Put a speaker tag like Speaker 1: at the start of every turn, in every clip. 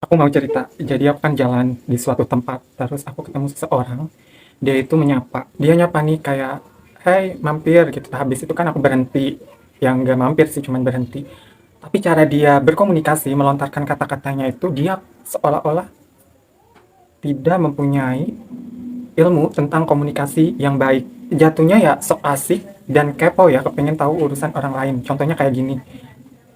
Speaker 1: Aku mau cerita. Jadi aku kan jalan di suatu tempat, terus aku ketemu seseorang. Dia itu menyapa. Dia nyapa nih kayak, "Hai, mampir," gitu. Habis itu kan aku berhenti. Yang nggak mampir sih, cuman berhenti. Tapi cara dia berkomunikasi, melontarkan kata-katanya itu dia seolah-olah tidak mempunyai ilmu tentang komunikasi yang baik. Jatuhnya ya sok asik dan kepo ya, kepengen tahu urusan orang lain. Contohnya kayak gini,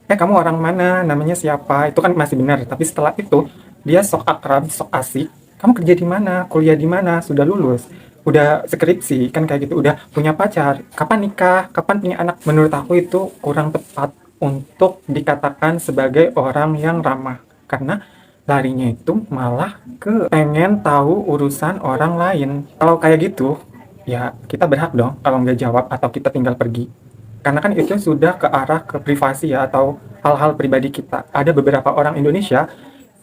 Speaker 1: kamu orang mana, namanya siapa, itu kan masih benar. Tapi setelah itu dia sok akrab, sok asik, kamu kerja di mana, kuliah di mana, sudah lulus, udah skripsi, kan kayak gitu, udah punya pacar, kapan nikah, kapan punya anak. Menurut aku itu kurang tepat untuk dikatakan sebagai orang yang ramah, karena larinya itu malah ke pengen tahu urusan orang lain. Kalau kayak gitu ya kita berhak dong kalau nggak jawab atau kita tinggal pergi, karena kan itu sudah ke arah ke privasi ya, atau hal-hal pribadi kita. Ada beberapa orang Indonesia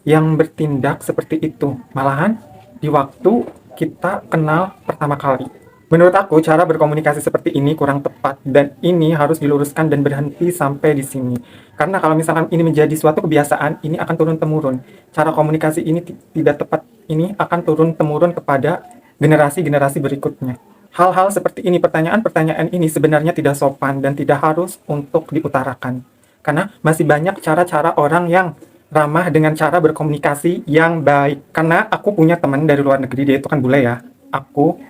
Speaker 1: yang bertindak seperti itu, malahan di waktu kita kenal pertama kali. Menurut aku cara berkomunikasi seperti ini kurang tepat, dan ini harus diluruskan dan berhenti sampai di sini. Karena kalau misalkan ini menjadi suatu kebiasaan, ini akan turun temurun. Cara komunikasi ini tidak tepat, ini akan turun temurun kepada generasi-generasi berikutnya. Hal-hal seperti ini, pertanyaan-pertanyaan ini sebenarnya tidak sopan dan tidak harus untuk diutarakan. Karena masih banyak cara-cara orang yang ramah dengan cara berkomunikasi yang baik. Karena aku punya teman dari luar negeri, dia itu kan bule ya. Aku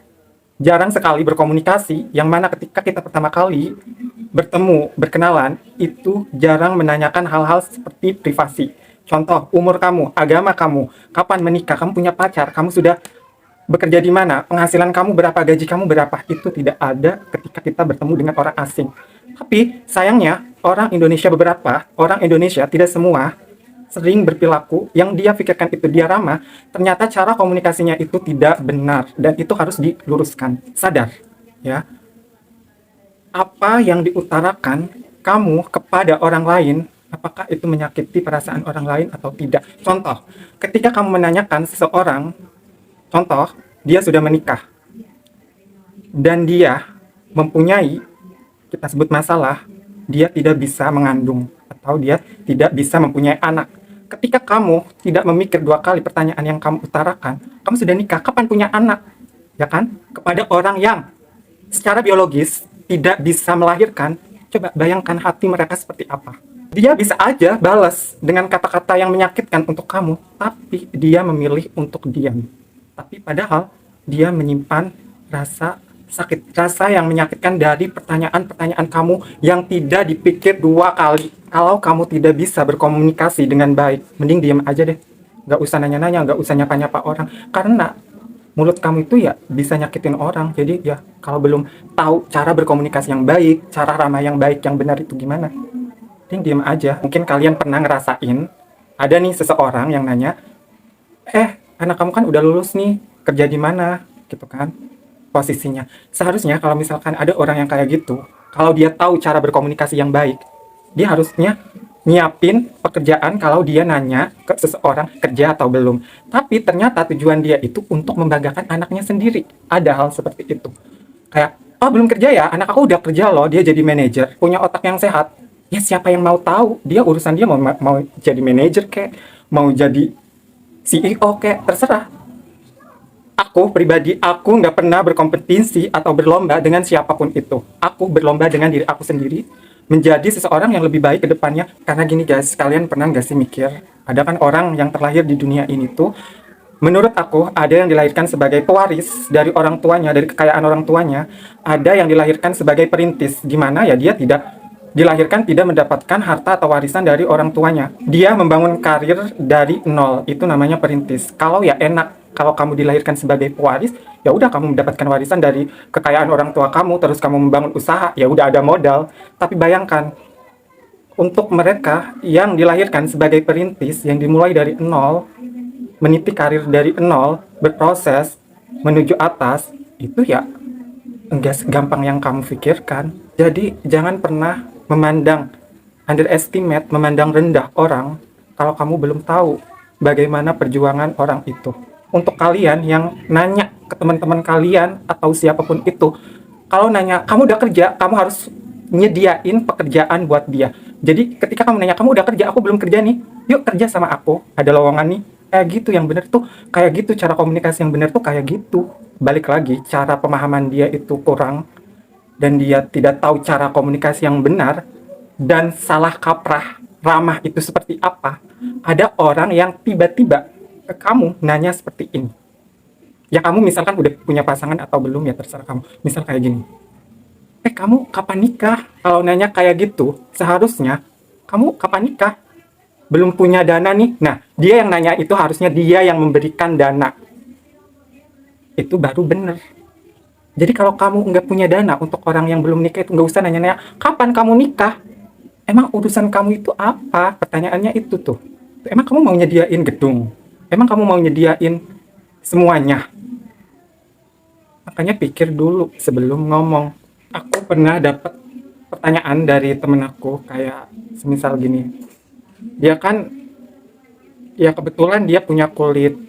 Speaker 1: jarang sekali berkomunikasi, yang mana ketika kita pertama kali bertemu, berkenalan, itu jarang menanyakan hal-hal seperti privasi. Contoh, umur kamu, agama kamu, kapan menikah, kamu punya pacar, kamu sudah bekerja di mana, penghasilan kamu berapa, gaji kamu berapa, itu tidak ada ketika kita bertemu dengan orang asing. Tapi sayangnya, orang Indonesia, beberapa orang Indonesia, tidak semua, sering berperilaku yang dia pikirkan itu dia ramah, ternyata cara komunikasinya itu tidak benar, dan itu harus diluruskan. Sadar, ya, apa yang diutarakan kamu kepada orang lain, apakah itu menyakiti perasaan orang lain atau tidak. Contoh, ketika kamu menanyakan seseorang, contoh, dia sudah menikah dan dia mempunyai, kita sebut masalah, dia tidak bisa mengandung atau dia tidak bisa mempunyai anak. Ketika kamu tidak memikir dua kali pertanyaan yang kamu utarakan, kamu sudah nikah, kapan punya anak? Ya kan? Kepada orang yang secara biologis tidak bisa melahirkan, coba bayangkan hati mereka seperti apa. Dia bisa aja balas dengan kata-kata yang menyakitkan untuk kamu, tapi dia memilih untuk diam. Tapi padahal dia menyimpan rasa sakit, rasa yang menyakitkan dari pertanyaan-pertanyaan kamu yang tidak dipikir dua kali. Kalau kamu tidak bisa berkomunikasi dengan baik, mending diam aja deh. Nggak usah nanya-nanya, nggak usah nyapa-nyapa orang. Karena mulut kamu itu ya bisa nyakitin orang. Jadi ya kalau belum tahu cara berkomunikasi yang baik, cara ramah yang baik, yang benar itu gimana, mending diam aja. Mungkin kalian pernah ngerasain, ada nih seseorang yang nanya, anak kamu kan udah lulus nih, kerja di mana, gitu kan, posisinya. Seharusnya kalau misalkan ada orang yang kayak gitu, kalau dia tahu cara berkomunikasi yang baik, dia harusnya nyiapin pekerjaan kalau dia nanya ke seseorang kerja atau belum. Tapi ternyata tujuan dia itu untuk membanggakan anaknya sendiri. Ada hal seperti itu. Kayak, oh belum kerja ya, anak aku udah kerja loh, dia jadi manajer, punya otak yang sehat. Ya siapa yang mau tahu, dia urusan dia mau jadi manajer kek, mau jadi CEO kek, terserah. Aku pribadi, aku nggak pernah berkompetisi atau berlomba dengan siapapun itu. Aku berlomba dengan diri aku sendiri, menjadi seseorang yang lebih baik ke depannya. Karena gini guys, kalian pernah nggak sih mikir, ada kan orang yang terlahir di dunia ini tuh, menurut aku, ada yang dilahirkan sebagai pewaris dari orang tuanya, dari kekayaan orang tuanya. Ada yang dilahirkan sebagai perintis, di mana ya dia tidak dilahirkan tidak mendapatkan harta atau warisan dari orang tuanya. Dia membangun karir dari nol, itu namanya perintis. Kalau ya enak, kalau kamu dilahirkan sebagai pewaris, ya udah kamu mendapatkan warisan dari kekayaan orang tua kamu, terus kamu membangun usaha, ya udah ada modal. Tapi bayangkan, untuk mereka yang dilahirkan sebagai perintis, yang dimulai dari nol, meniti karir dari nol, berproses menuju atas, itu ya enggak segampang yang kamu pikirkan. Jadi jangan pernah memandang, underestimate, memandang rendah orang kalau kamu belum tahu bagaimana perjuangan orang itu. Untuk kalian yang nanya ke teman-teman kalian atau siapapun itu, kalau nanya, kamu udah kerja, kamu harus nyediain pekerjaan buat dia. Jadi ketika kamu nanya, kamu udah kerja, aku belum kerja nih, yuk kerja sama aku, ada lowongan nih. Kayak gitu yang bener tuh, kayak gitu cara komunikasi yang bener tuh kayak gitu. Balik lagi, cara pemahaman dia itu kurang, dan dia tidak tahu cara komunikasi yang benar, dan salah kaprah ramah itu seperti apa. Ada orang yang tiba-tiba ke kamu nanya seperti ini. Ya kamu misalkan udah punya pasangan atau belum, ya terserah kamu. Misal kayak gini, kamu kapan nikah? Kalau nanya kayak gitu, seharusnya kamu kapan nikah? Belum punya dana nih. Nah, dia yang nanya itu harusnya dia yang memberikan dana. Itu baru bener. Jadi kalau kamu nggak punya dana untuk orang yang belum nikah itu nggak usah nanya-nanya, kapan kamu nikah? Emang urusan kamu itu apa? Pertanyaannya itu tuh. Emang kamu mau nyediain gedung? Emang kamu mau nyediain semuanya? Makanya pikir dulu sebelum ngomong. Aku pernah dapat pertanyaan dari temen aku kayak semisal gini. Dia kan ya kebetulan dia punya kulit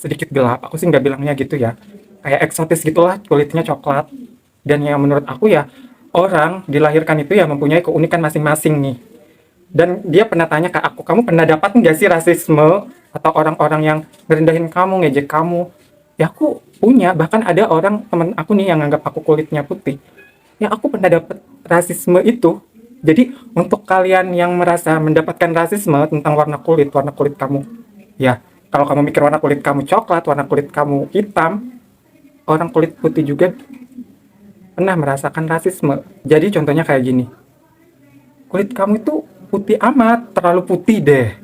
Speaker 1: sedikit gelap. Aku sih nggak bilangnya gitu ya. Kayak eksotis gitulah, kulitnya coklat. Dan yang menurut aku ya, orang dilahirkan itu ya mempunyai keunikan masing-masing nih. Dan dia pernah tanya ke aku, kamu pernah dapat nggak sih rasisme atau orang-orang yang ngerendahin kamu, ngejek kamu? Ya aku punya, bahkan ada orang teman aku nih yang anggap aku kulitnya putih. Ya aku pernah dapat rasisme itu. Jadi untuk kalian yang merasa mendapatkan rasisme tentang warna kulit kamu, ya kalau kamu mikir warna kulit kamu coklat, warna kulit kamu hitam, orang kulit putih juga pernah merasakan rasisme. Jadi contohnya kayak gini, kulit kamu itu putih amat, terlalu putih deh.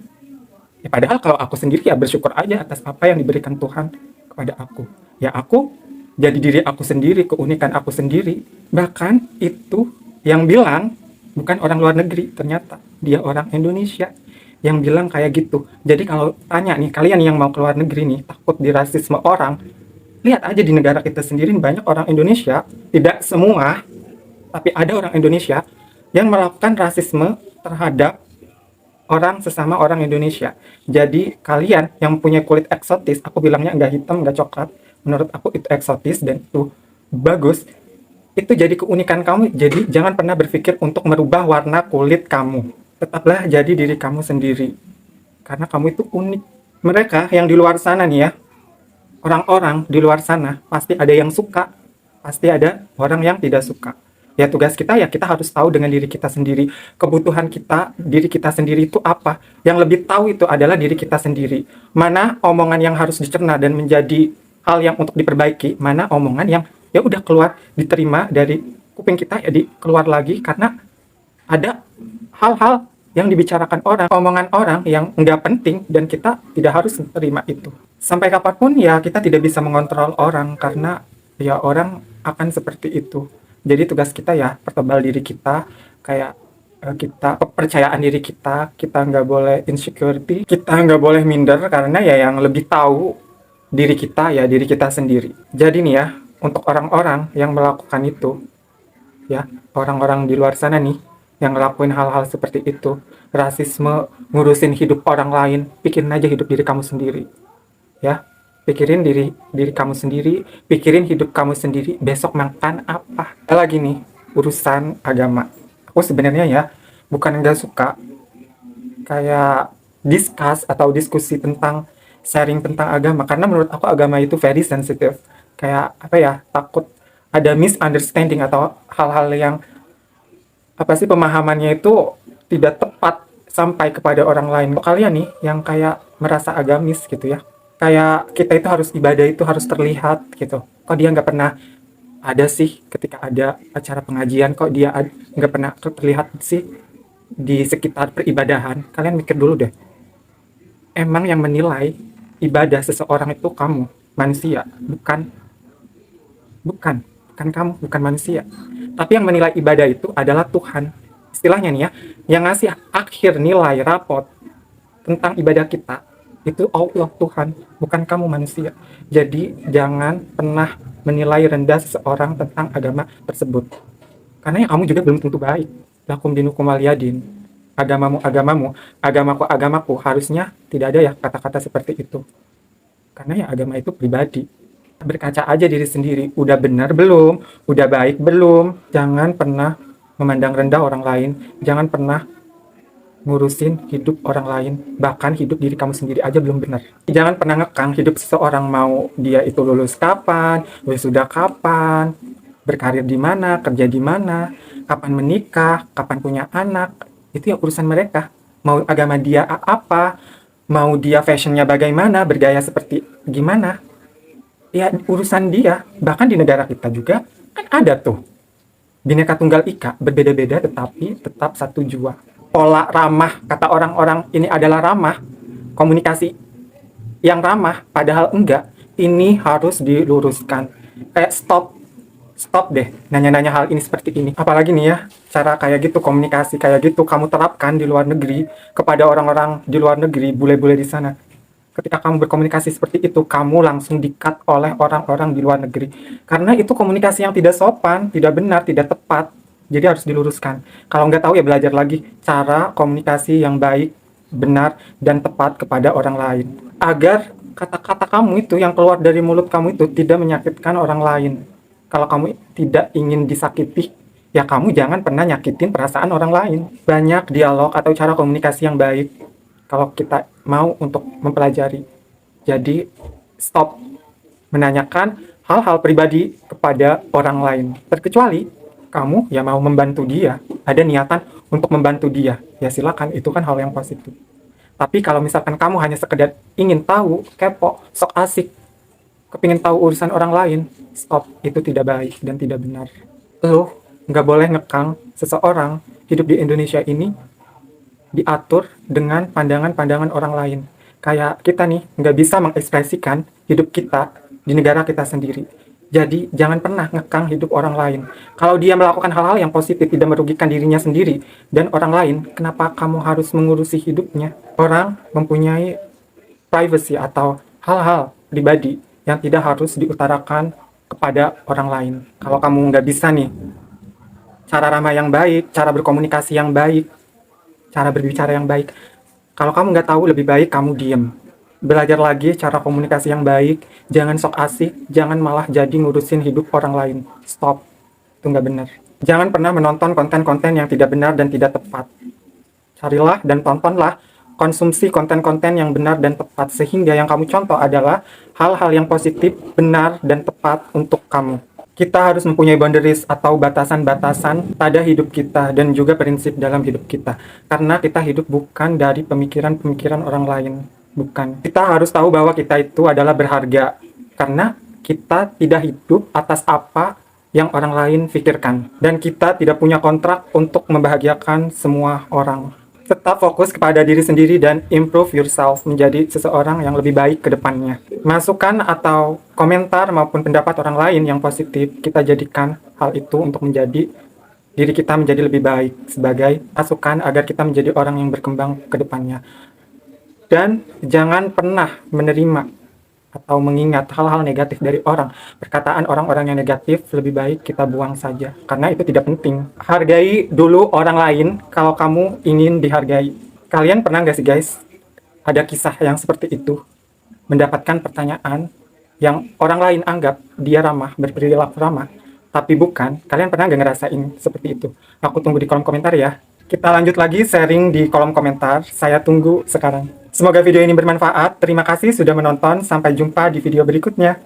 Speaker 1: Ya, padahal kalau aku sendiri ya bersyukur aja atas apa yang diberikan Tuhan kepada aku. Ya aku jadi diri aku sendiri, keunikan aku sendiri. Bahkan itu yang bilang bukan orang luar negeri, ternyata dia orang Indonesia yang bilang kayak gitu. Jadi kalau tanya nih, kalian yang mau keluar negeri nih, takut dirasisme orang, lihat aja di negara kita sendiri banyak orang Indonesia, tidak semua, tapi ada orang Indonesia yang melakukan rasisme terhadap orang sesama orang Indonesia. Jadi kalian yang punya kulit eksotis, aku bilangnya nggak hitam, nggak coklat, menurut aku itu eksotis dan itu bagus, itu jadi keunikan kamu. Jadi jangan pernah berpikir untuk merubah warna kulit kamu. Tetaplah jadi diri kamu sendiri. Karena kamu itu unik. Mereka yang di luar sana nih ya, orang-orang di luar sana pasti ada yang suka, pasti ada orang yang tidak suka. Ya tugas kita ya kita harus tahu dengan diri kita sendiri, kebutuhan kita, diri kita sendiri itu apa. Yang lebih tahu itu adalah diri kita sendiri. Mana omongan yang harus dicerna dan menjadi hal yang untuk diperbaiki, mana omongan yang ya udah keluar, diterima dari kuping kita ya keluar lagi, karena ada hal-hal yang dibicarakan orang, omongan orang yang nggak penting dan kita tidak harus menerima itu. Sampai kapanpun ya kita tidak bisa mengontrol orang karena ya orang akan seperti itu. Jadi tugas kita ya pertebal diri kita, kayak kita kepercayaan diri kita nggak boleh insecurity, kita nggak boleh minder karena ya yang lebih tahu diri kita ya diri kita sendiri. Jadi nih ya untuk orang-orang yang melakukan itu, ya orang-orang di luar sana nih yang ngelakuin hal-hal seperti itu, rasisme, ngurusin hidup orang lain, pikirin aja hidup diri kamu sendiri. Ya, pikirin diri kamu sendiri, pikirin hidup kamu sendiri, besok makan apa. Ada lagi nih, urusan agama. Aku sebenarnya ya, bukan nggak suka kayak discuss atau diskusi tentang sharing tentang agama, karena menurut aku agama itu very sensitive. Kayak apa ya, takut ada misunderstanding atau hal-hal yang apa sih pemahamannya itu tidak tepat sampai kepada orang lain. Kok kalian nih yang kayak merasa agamis gitu ya, kayak kita itu harus ibadah itu harus terlihat gitu. Kok dia nggak pernah ada sih ketika ada acara pengajian, kok dia nggak pernah terlihat sih di sekitar peribadahan. Kalian mikir dulu deh, emang yang menilai ibadah seseorang itu kamu, manusia, bukan kamu, bukan manusia. Tapi yang menilai ibadah itu adalah Tuhan. Istilahnya nih ya, yang ngasih akhir nilai rapot tentang ibadah kita itu Allah, Tuhan, bukan kamu manusia. Jadi jangan pernah menilai rendah seseorang tentang agama tersebut. Karena yang kamu juga belum tentu baik. Lakum dinukum waliyadin. Agamamu, agamaku, harusnya tidak ada ya kata-kata seperti itu. Karena ya agama itu pribadi. Berkaca aja diri sendiri, udah benar belum, udah baik belum. Jangan pernah memandang rendah orang lain, jangan pernah ngurusin hidup orang lain, bahkan hidup diri kamu sendiri aja belum benar. Jangan pernah ngekang hidup seseorang, mau dia itu lulus kapan, sudah kapan, berkarir di mana, kerja di mana, kapan menikah, kapan punya anak, itu ya urusan mereka. Mau agama dia apa, mau dia fashionnya bagaimana, bergaya seperti gimana, ya urusan dia. Bahkan di negara kita juga kan ada tuh Bhinneka Tunggal Ika, berbeda-beda tetapi tetap satu jua. Pola ramah, kata orang-orang ini adalah ramah, komunikasi yang ramah, padahal enggak. Ini harus diluruskan. Stop deh nanya-nanya hal ini seperti ini. Apalagi nih ya, cara kayak gitu, komunikasi kayak gitu kamu terapkan di luar negeri kepada orang-orang di luar negeri, bule-bule di sana. Ketika kamu berkomunikasi seperti itu, kamu langsung di-cut oleh orang-orang di luar negeri. Karena itu komunikasi yang tidak sopan, tidak benar, tidak tepat. Jadi harus diluruskan. Kalau nggak tahu ya belajar lagi cara komunikasi yang baik, benar, dan tepat kepada orang lain. Agar kata-kata kamu itu yang keluar dari mulut kamu itu tidak menyakitkan orang lain. Kalau kamu tidak ingin disakiti, ya kamu jangan pernah nyakitin perasaan orang lain. Banyak dialog atau cara komunikasi yang baik kalau kita mau untuk mempelajari. Jadi stop menanyakan hal-hal pribadi kepada orang lain. Terkecuali kamu ya mau membantu dia, ada niatan untuk membantu dia, ya silakan, itu kan hal yang positif. Tapi kalau misalkan kamu hanya sekedar ingin tahu, kepo, sok asik, kepingin tahu urusan orang lain, stop, itu tidak baik dan tidak benar. Lo nggak boleh ngekang seseorang hidup di Indonesia ini diatur dengan pandangan-pandangan orang lain. Kayak kita nih nggak bisa mengekspresikan hidup kita di negara kita sendiri. Jadi jangan pernah ngekang hidup orang lain. Kalau dia melakukan hal-hal yang positif, tidak merugikan dirinya sendiri dan orang lain, kenapa kamu harus mengurusi hidupnya? Orang mempunyai privacy atau hal-hal pribadi yang tidak harus diutarakan kepada orang lain. Kalau kamu nggak bisa nih, cara ramah yang baik, cara berkomunikasi yang baik, cara berbicara yang baik, kalau kamu nggak tahu, lebih baik kamu diem. Belajar lagi cara komunikasi yang baik, jangan sok asik, jangan malah jadi ngurusin hidup orang lain. Stop, itu nggak benar. Jangan pernah menonton konten-konten yang tidak benar dan tidak tepat. Carilah dan tontonlah konsumsi konten-konten yang benar dan tepat, sehingga yang kamu contoh adalah hal-hal yang positif, benar, dan tepat untuk kamu. Kita harus mempunyai boundaries atau batasan-batasan pada hidup kita dan juga prinsip dalam hidup kita. Karena kita hidup bukan dari pemikiran-pemikiran orang lain. Bukan. Kita harus tahu bahwa kita itu adalah berharga. Karena kita tidak hidup atas apa yang orang lain pikirkan. Dan kita tidak punya kontrak untuk membahagiakan semua orang. Tetap fokus kepada diri sendiri dan improve yourself menjadi seseorang yang lebih baik ke depannya. Masukan atau komentar maupun pendapat orang lain yang positif, kita jadikan hal itu untuk menjadi diri kita menjadi lebih baik sebagai masukan agar kita menjadi orang yang berkembang ke depannya. Dan jangan pernah menerima atau mengingat hal-hal negatif dari orang. Perkataan orang-orang yang negatif lebih baik kita buang saja, karena itu tidak penting. Hargai dulu orang lain kalau kamu ingin dihargai. Kalian pernah nggak sih guys, ada kisah yang seperti itu? Mendapatkan pertanyaan yang orang lain anggap dia ramah, berperilaku ramah, tapi bukan. Kalian pernah nggak ngerasain seperti itu? Aku tunggu di kolom komentar ya. Kita lanjut lagi sharing di kolom komentar. Saya tunggu sekarang. Semoga video ini bermanfaat. Terima kasih sudah menonton. Sampai jumpa di video berikutnya.